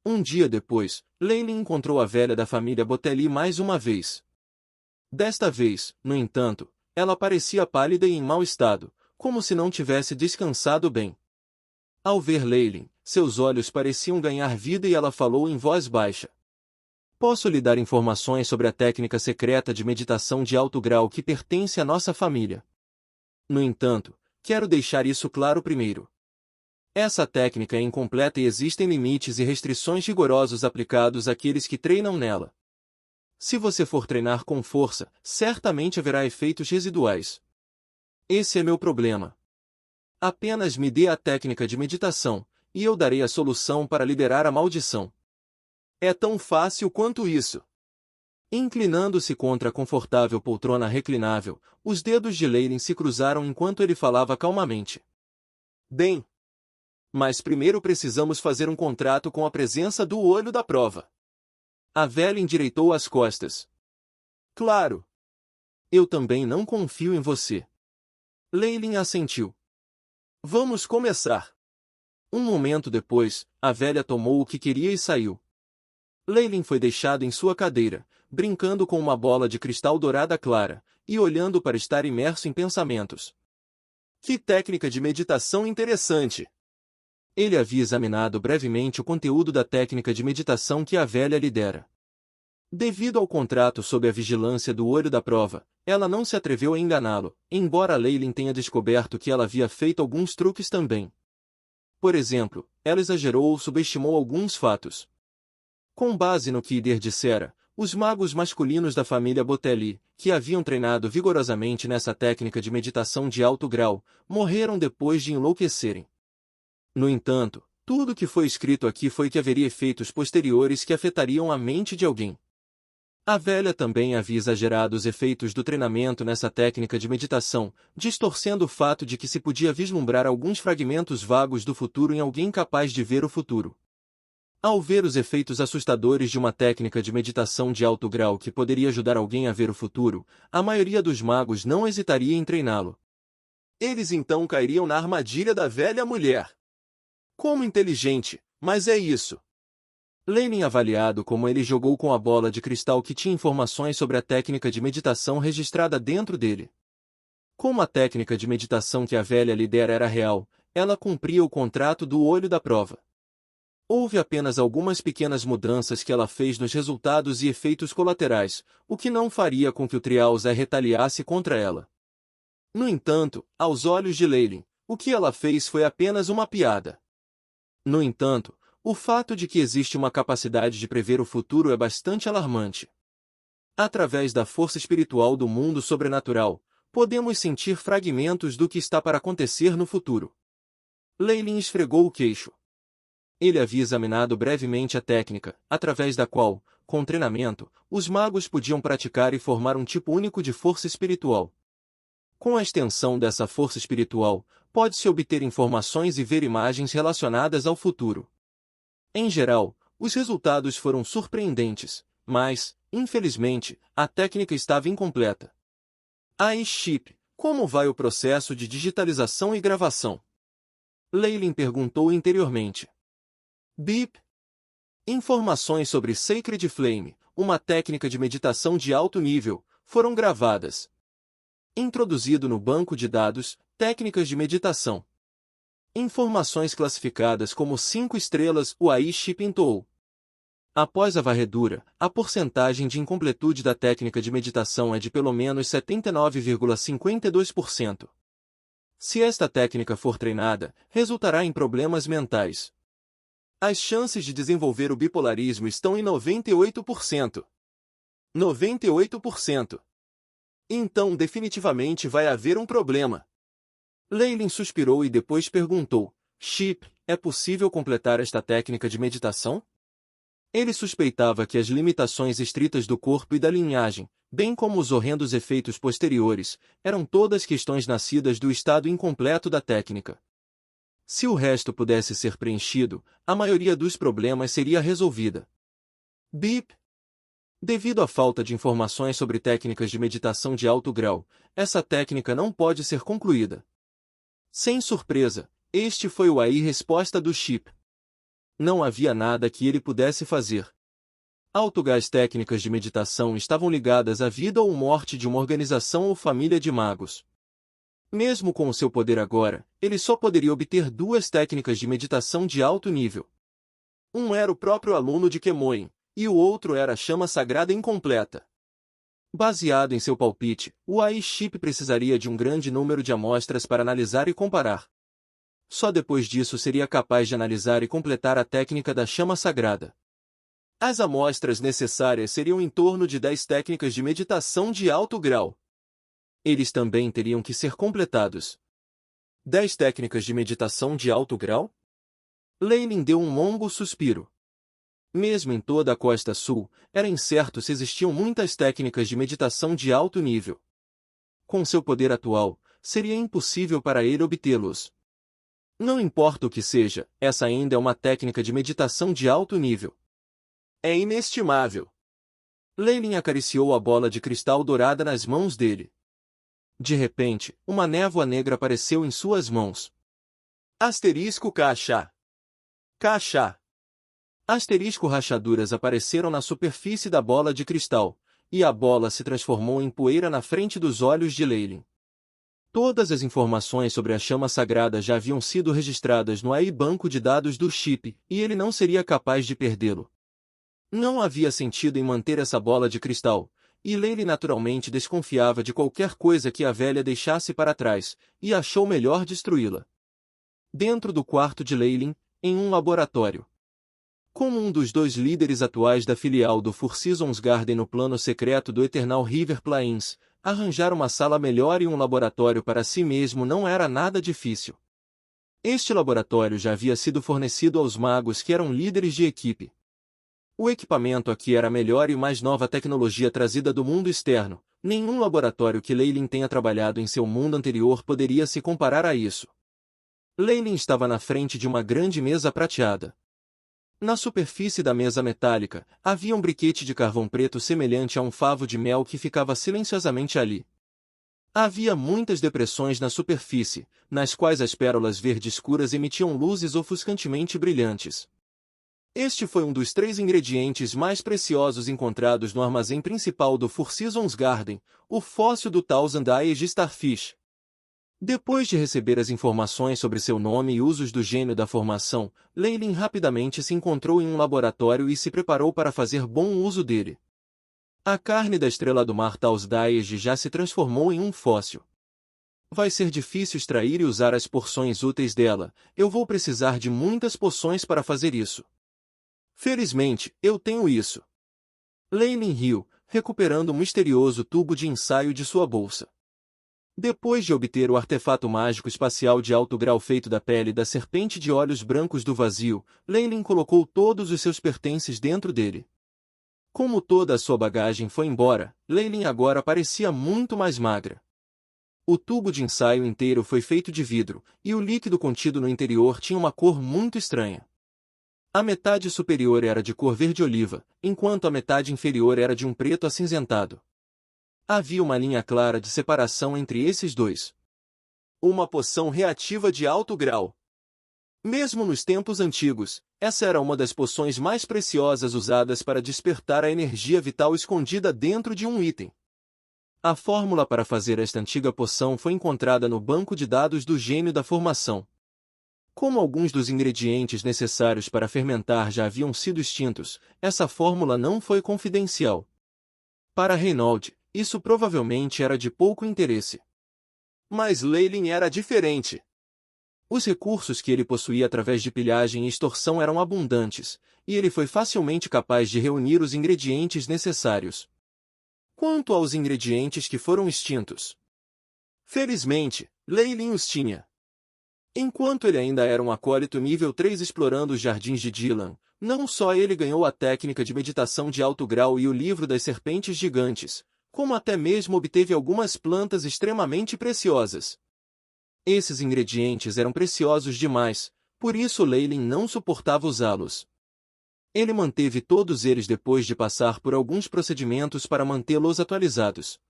Um dia depois, Leilin encontrou a velha da família Botelli mais uma vez. Desta vez, no entanto, ela parecia pálida e em mau estado, como se não tivesse descansado bem. Ao ver Leilin, seus olhos pareciam ganhar vida e ela falou em voz baixa. Posso lhe dar informações sobre a técnica secreta de meditação de alto grau que pertence à nossa família. No entanto, quero deixar isso claro primeiro. Essa técnica é incompleta e existem limites e restrições rigorosos aplicados àqueles que treinam nela. Se você for treinar com força, certamente haverá efeitos residuais. Esse é meu problema. Apenas me dê a técnica de meditação, e eu darei a solução para liberar a maldição. É tão fácil quanto isso. Inclinando-se contra a confortável poltrona reclinável, os dedos de Leilin se cruzaram enquanto ele falava calmamente. Bem, mas primeiro precisamos fazer um contrato com a presença do olho da prova. A velha endireitou as costas. Claro. Eu também não confio em você. Leilin assentiu. Vamos começar. Um momento depois, a velha tomou o que queria e saiu. Leilin foi deixado em sua cadeira, brincando com uma bola de cristal dourada clara, e olhando para estar imerso em pensamentos. Que técnica de meditação interessante! Ele havia examinado brevemente o conteúdo da técnica de meditação que a velha lhe dera. Devido ao contrato sob a vigilância do olho da prova, ela não se atreveu a enganá-lo, embora Leilin tenha descoberto que ela havia feito alguns truques também. Por exemplo, ela exagerou ou subestimou alguns fatos. Com base no que Ider dissera, os magos masculinos da família Botelli, que haviam treinado vigorosamente nessa técnica de meditação de alto grau, morreram depois de enlouquecerem. No entanto, tudo o que foi escrito aqui foi que haveria efeitos posteriores que afetariam a mente de alguém. A velha também havia exagerado os efeitos do treinamento nessa técnica de meditação, distorcendo o fato de que se podia vislumbrar alguns fragmentos vagos do futuro em alguém capaz de ver o futuro. Ao ver os efeitos assustadores de uma técnica de meditação de alto grau que poderia ajudar alguém a ver o futuro, a maioria dos magos não hesitaria em treiná-lo. Eles então cairiam na armadilha da velha mulher. Como inteligente, mas é isso. Leilin avaliado como ele jogou com a bola de cristal que tinha informações sobre a técnica de meditação registrada dentro dele. Como a técnica de meditação que a velha lhe dera era real, ela cumpria o contrato do olho da prova. Houve apenas algumas pequenas mudanças que ela fez nos resultados e efeitos colaterais, o que não faria com que o Trialza retaliasse contra ela. No entanto, aos olhos de Leilin, o que ela fez foi apenas uma piada. No entanto, o fato de que existe uma capacidade de prever o futuro é bastante alarmante. Através da força espiritual do mundo sobrenatural, podemos sentir fragmentos do que está para acontecer no futuro. Leilin esfregou o queixo. Ele havia examinado brevemente a técnica, através da qual, com treinamento, os magos podiam praticar e formar um tipo único de força espiritual. Com a extensão dessa força espiritual, pode-se obter informações e ver imagens relacionadas ao futuro. Em geral, os resultados foram surpreendentes, mas, infelizmente, a técnica estava incompleta. Aí, Chip, como vai o processo de digitalização e gravação? Leilin perguntou interiormente. Bip. Informações sobre Sacred Flame, uma técnica de meditação de alto nível, foram gravadas. Introduzido no banco de dados, técnicas de meditação. Informações classificadas como 5 estrelas, o AI-Chip pintou. Após a varredura, a porcentagem de incompletude da técnica de meditação é de pelo menos 79,52%. Se esta técnica for treinada, resultará em problemas mentais. As chances de desenvolver o bipolarismo estão em 98%. 98%. Então definitivamente vai haver um problema. Leilin suspirou e depois perguntou, Chip, é possível completar esta técnica de meditação? Ele suspeitava que as limitações estritas do corpo e da linhagem, bem como os horrendos efeitos posteriores, eram todas questões nascidas do estado incompleto da técnica. Se o resto pudesse ser preenchido, a maioria dos problemas seria resolvida. Bip. Devido à falta de informações sobre técnicas de meditação de alto grau, essa técnica não pode ser concluída. Sem surpresa, este foi o AI resposta do Chip. Não havia nada que ele pudesse fazer. Autogás técnicas de meditação estavam ligadas à vida ou morte de uma organização ou família de magos. Mesmo com o seu poder agora, ele só poderia obter 2 técnicas de meditação de alto nível. Um era o próprio aluno de Kemoin, e o outro era a chama sagrada incompleta. Baseado em seu palpite, o AI-chip precisaria de um grande número de amostras para analisar e comparar. Só depois disso seria capaz de analisar e completar a técnica da chama sagrada. As amostras necessárias seriam em torno de 10 técnicas de meditação de alto grau. Eles também teriam que ser completados. 10 técnicas de meditação de alto grau? Leilin deu um longo suspiro. Mesmo em toda a Costa Sul, era incerto se existiam muitas técnicas de meditação de alto nível. Com seu poder atual, seria impossível para ele obtê-los. Não importa o que seja, essa ainda é uma técnica de meditação de alto nível. É inestimável. Leilin acariciou a bola de cristal dourada nas mãos dele. De repente, uma névoa negra apareceu em suas mãos. Asterisco Cachá. Cachá. Asterisco rachaduras apareceram na superfície da bola de cristal, e a bola se transformou em poeira na frente dos olhos de Leilin. Todas as informações sobre a chama sagrada já haviam sido registradas no AI banco de dados do chip, e ele não seria capaz de perdê-lo. Não havia sentido em manter essa bola de cristal, e Leilin naturalmente desconfiava de qualquer coisa que a velha deixasse para trás, e achou melhor destruí-la. Dentro do quarto de Leilin, em um laboratório. Como um dos 2 líderes atuais da filial do Four Seasons Garden no plano secreto do Eternal River Plains, arranjar uma sala melhor e um laboratório para si mesmo não era nada difícil. Este laboratório já havia sido fornecido aos magos que eram líderes de equipe. O equipamento aqui era a melhor e mais nova tecnologia trazida do mundo externo. Nenhum laboratório que Leilin tenha trabalhado em seu mundo anterior poderia se comparar a isso. Leilin estava na frente de uma grande mesa prateada. Na superfície da mesa metálica, havia um briquete de carvão preto semelhante a um favo de mel que ficava silenciosamente ali. Havia muitas depressões na superfície, nas quais as pérolas verdes escuras emitiam luzes ofuscantemente brilhantes. Este foi um dos 3 ingredientes mais preciosos encontrados no armazém principal do Four Seasons Garden, o fóssil do Thousand Eyes Starfish. Depois de receber as informações sobre seu nome e usos do gênio da formação, Leilin rapidamente se encontrou em um laboratório e se preparou para fazer bom uso dele. A carne da estrela do mar Thousand Eyes já se transformou em um fóssil. Vai ser difícil extrair e usar as porções úteis dela, eu vou precisar de muitas poções para fazer isso. Felizmente, eu tenho isso. Leilin riu, recuperando o misterioso tubo de ensaio de sua bolsa. Depois de obter o artefato mágico espacial de alto grau feito da pele da serpente de olhos brancos do vazio, Leilin colocou todos os seus pertences dentro dele. Como toda a sua bagagem foi embora, Leilin agora parecia muito mais magra. O tubo de ensaio inteiro foi feito de vidro, e o líquido contido no interior tinha uma cor muito estranha. A metade superior era de cor verde-oliva, enquanto a metade inferior era de um preto acinzentado. Havia uma linha clara de separação entre esses dois. Uma poção reativa de alto grau. Mesmo nos tempos antigos, essa era uma das poções mais preciosas usadas para despertar a energia vital escondida dentro de um item. A fórmula para fazer esta antiga poção foi encontrada no banco de dados do gênio da formação. Como alguns dos ingredientes necessários para fermentar já haviam sido extintos, essa fórmula não foi confidencial. Para Reynolds, isso provavelmente era de pouco interesse. Mas Leilin era diferente. Os recursos que ele possuía através de pilhagem e extorsão eram abundantes, e ele foi facilmente capaz de reunir os ingredientes necessários. Quanto aos ingredientes que foram extintos, felizmente, Leilin os tinha. Enquanto ele ainda era um acólito nível 3 explorando os jardins de Dylan, não só ele ganhou a técnica de meditação de alto grau e o livro das serpentes gigantes, como até mesmo obteve algumas plantas extremamente preciosas. Esses ingredientes eram preciosos demais, por isso Leilin não suportava usá-los. Ele manteve todos eles depois de passar por alguns procedimentos para mantê-los atualizados.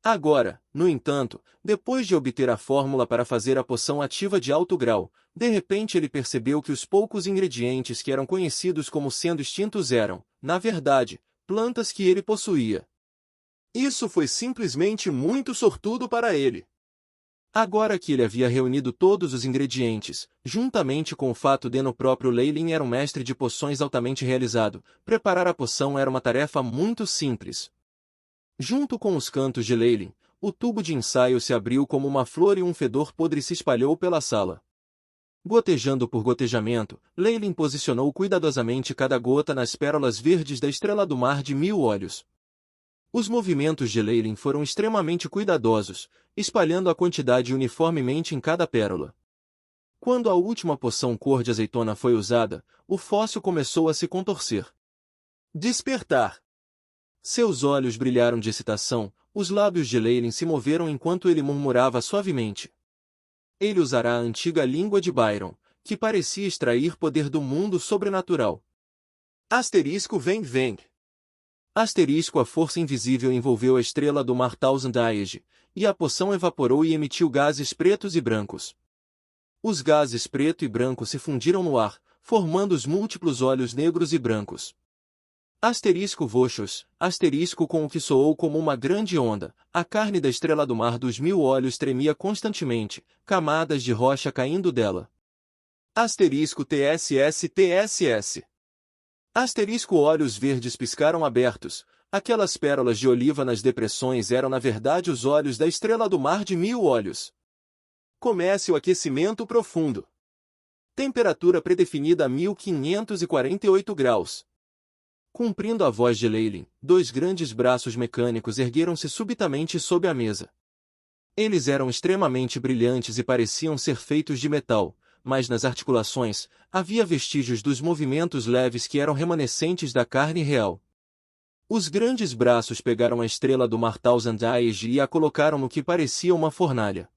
Agora, no entanto, depois de obter a fórmula para fazer a poção ativa de alto grau, de repente ele percebeu que os poucos ingredientes que eram conhecidos como sendo extintos eram, na verdade, plantas que ele possuía. Isso foi simplesmente muito sortudo para ele. Agora que ele havia reunido todos os ingredientes, juntamente com o fato de no próprio Leyline era um mestre de poções altamente realizado, preparar a poção era uma tarefa muito simples. Junto com os cantos de Leyline, o tubo de ensaio se abriu como uma flor e um fedor podre se espalhou pela sala. Gotejando por gotejamento, Leyline posicionou cuidadosamente cada gota nas pérolas verdes da estrela do mar de 1000 olhos. Os movimentos de Leyline foram extremamente cuidadosos, espalhando a quantidade uniformemente em cada pérola. Quando a última poção cor de azeitona foi usada, o fóssil começou a se contorcer. Despertar! Seus olhos brilharam de excitação, os lábios de Leyline se moveram enquanto ele murmurava suavemente. Ele usará a antiga língua de Byron, que parecia extrair poder do mundo sobrenatural. Asterisco vem. Asterisco a força invisível envolveu a estrela do mar Thousand Eyes, e a poção evaporou e emitiu gases pretos e brancos. Os gases preto e branco se fundiram no ar, formando os múltiplos olhos negros e brancos. Asterisco voxos, asterisco com o que soou como uma grande onda, a carne da estrela do mar dos 1000 olhos tremia constantemente, camadas de rocha caindo dela. Asterisco TSS. Asterisco olhos verdes piscaram abertos, aquelas pérolas de oliva nas depressões eram na verdade os olhos da estrela do mar de 1000 olhos. Comece o aquecimento profundo. Temperatura predefinida a 1548 graus. Cumprindo a voz de Leyline, 2 grandes braços mecânicos ergueram-se subitamente sob a mesa. Eles eram extremamente brilhantes e pareciam ser feitos de metal, mas nas articulações, havia vestígios dos movimentos leves que eram remanescentes da carne real. Os grandes braços pegaram a estrela do mar Thousand Eyes e a colocaram no que parecia uma fornalha.